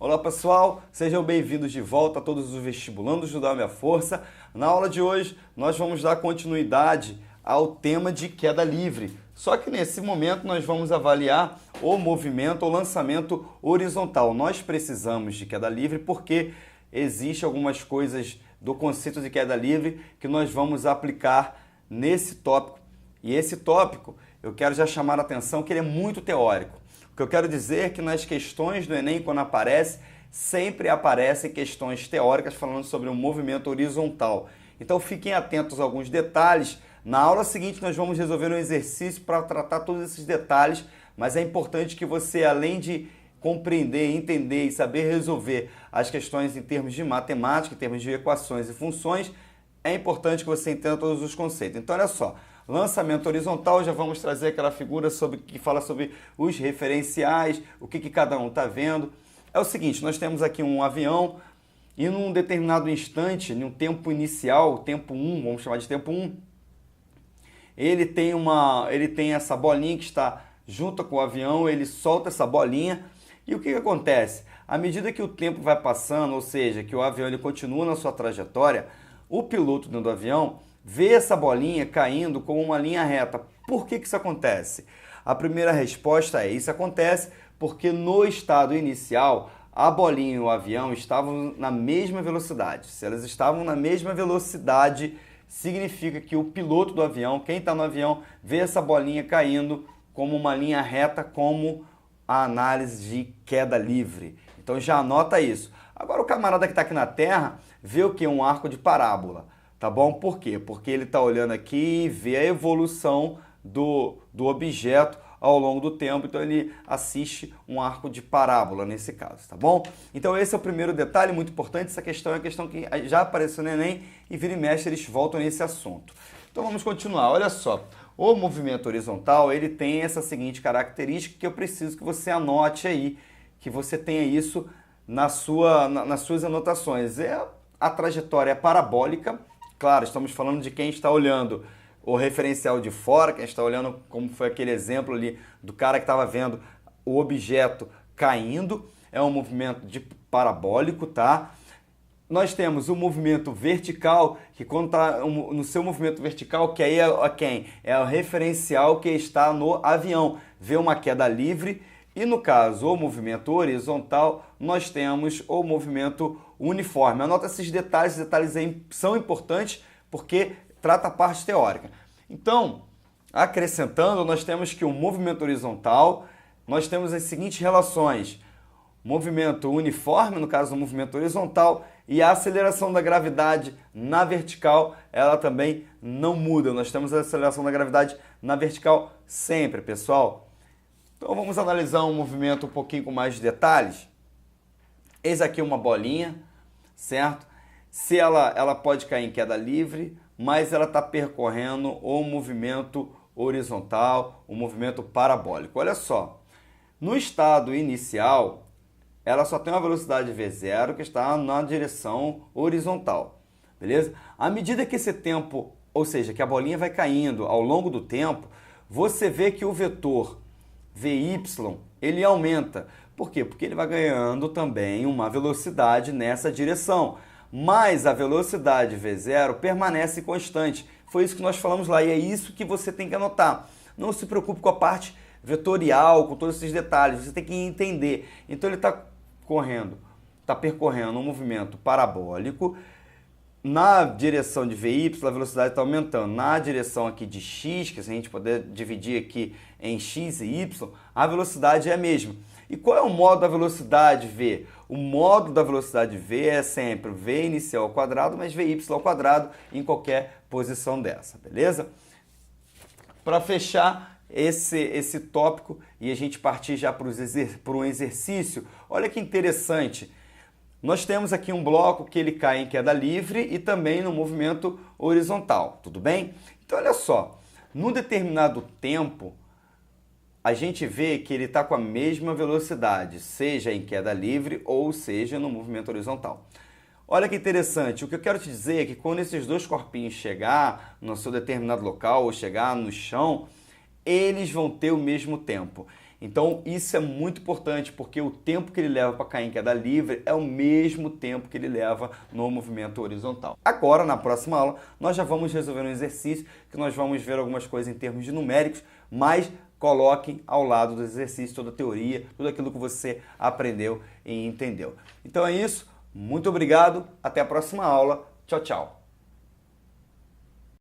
Olá pessoal, sejam bem-vindos de volta a todos os vestibulandos do Dá Minha Força. Na aula de hoje nós vamos dar continuidade ao tema de queda livre. Só que nesse momento nós vamos avaliar o movimento ou lançamento horizontal. Nós precisamos de queda livre porque existem algumas coisas do conceito de queda livre que nós vamos aplicar nesse tópico. E esse tópico eu quero já chamar a atenção que ele é muito teórico. O que eu quero dizer é que nas questões do Enem, quando aparece, sempre aparecem questões teóricas falando sobre o movimento horizontal. Então fiquem atentos a alguns detalhes. Na aula seguinte nós vamos resolver um exercício para tratar todos esses detalhes, mas é importante que você, além de compreender, entender e saber resolver as questões em termos de matemática, em termos de equações e funções, é importante que você entenda todos os conceitos. Então olha só. Lançamento horizontal, já vamos trazer aquela figura que fala sobre os referenciais, o que cada um está vendo. É o seguinte, nós temos aqui um avião e num determinado instante, em um tempo inicial, tempo 1, vamos chamar de tempo 1, ele tem essa bolinha que está junto com o avião, ele solta essa bolinha e o que acontece? À medida que o tempo vai passando, ou seja, que o avião ele continua na sua trajetória, o piloto dentro do avião vê essa bolinha caindo como uma linha reta. Por que isso acontece? A primeira resposta é: isso acontece porque no estado inicial a bolinha e o avião estavam na mesma velocidade. Se elas estavam na mesma velocidade, significa que o piloto do avião, quem está no avião, vê essa bolinha caindo como uma linha reta, como a análise de queda livre. Então já anota isso. Agora o camarada que está aqui na Terra vê o que? Um arco de parábola. Tá bom? Por quê? Porque ele está olhando aqui e vê a evolução do objeto ao longo do tempo, então ele assiste um arco de parábola nesse caso, tá bom? Então esse é o primeiro detalhe muito importante, essa questão é uma questão que já apareceu no Enem e vira e mexe eles voltam nesse assunto. Então vamos continuar, olha só, o movimento horizontal ele tem essa seguinte característica que eu preciso que você anote aí, que você tenha isso nas suas anotações, a trajetória parabólica. Claro, estamos falando de quem está olhando o referencial de fora, quem está olhando como foi aquele exemplo ali do cara que estava vendo o objeto caindo, é um movimento de parabólico, tá? Nós temos o movimento vertical, que quando está no seu movimento vertical, que aí é quem? É o referencial que está no avião, vê uma queda livre. E no caso, o movimento horizontal, nós temos o movimento uniforme. Anota esses detalhes aí são importantes porque trata a parte teórica. Então, acrescentando, nós temos que o movimento horizontal, nós temos as seguintes relações. Movimento uniforme, no caso do movimento horizontal, e a aceleração da gravidade na vertical, ela também não muda. Nós temos a aceleração da gravidade na vertical sempre, pessoal. Então vamos analisar um movimento um pouquinho com mais detalhes. Eis aqui uma bolinha, certo? Se ela pode cair em queda livre, mas ela está percorrendo o movimento horizontal, o movimento parabólico. Olha só, no estado inicial, ela só tem uma velocidade v0 que está na direção horizontal, beleza? À medida que esse tempo, ou seja, que a bolinha vai caindo ao longo do tempo, você vê que o vetor Vy, ele aumenta. Por quê? Porque ele vai ganhando também uma velocidade nessa direção. Mas a velocidade V0 permanece constante. Foi isso que nós falamos lá e é isso que você tem que anotar. Não se preocupe com a parte vetorial, com todos esses detalhes. Você tem que entender. Então ele está percorrendo um movimento parabólico. Na direção de Vy, a velocidade está aumentando. Na direção aqui de x, que se a gente puder dividir aqui em x e y, a velocidade é a mesma. E qual é o modo da velocidade v? O modo da velocidade v é sempre v inicial ao quadrado mais vy ao quadrado em qualquer posição dessa, beleza? Para fechar esse tópico e a gente partir já para um exercício, olha que interessante. Nós temos aqui um bloco que ele cai em queda livre e também no movimento horizontal, tudo bem? Então olha só, num determinado tempo, a gente vê que ele está com a mesma velocidade, seja em queda livre ou seja no movimento horizontal. Olha que interessante, o que eu quero te dizer é que quando esses dois corpinhos chegar no seu determinado local ou chegar no chão, eles vão ter o mesmo tempo. Então isso é muito importante, porque o tempo que ele leva para cair em queda livre é o mesmo tempo que ele leva no movimento horizontal. Agora, na próxima aula, nós já vamos resolver um exercício que nós vamos ver algumas coisas em termos de numéricos, mas coloquem ao lado do exercício toda a teoria, tudo aquilo que você aprendeu e entendeu. Então é isso, muito obrigado, até a próxima aula, tchau, tchau!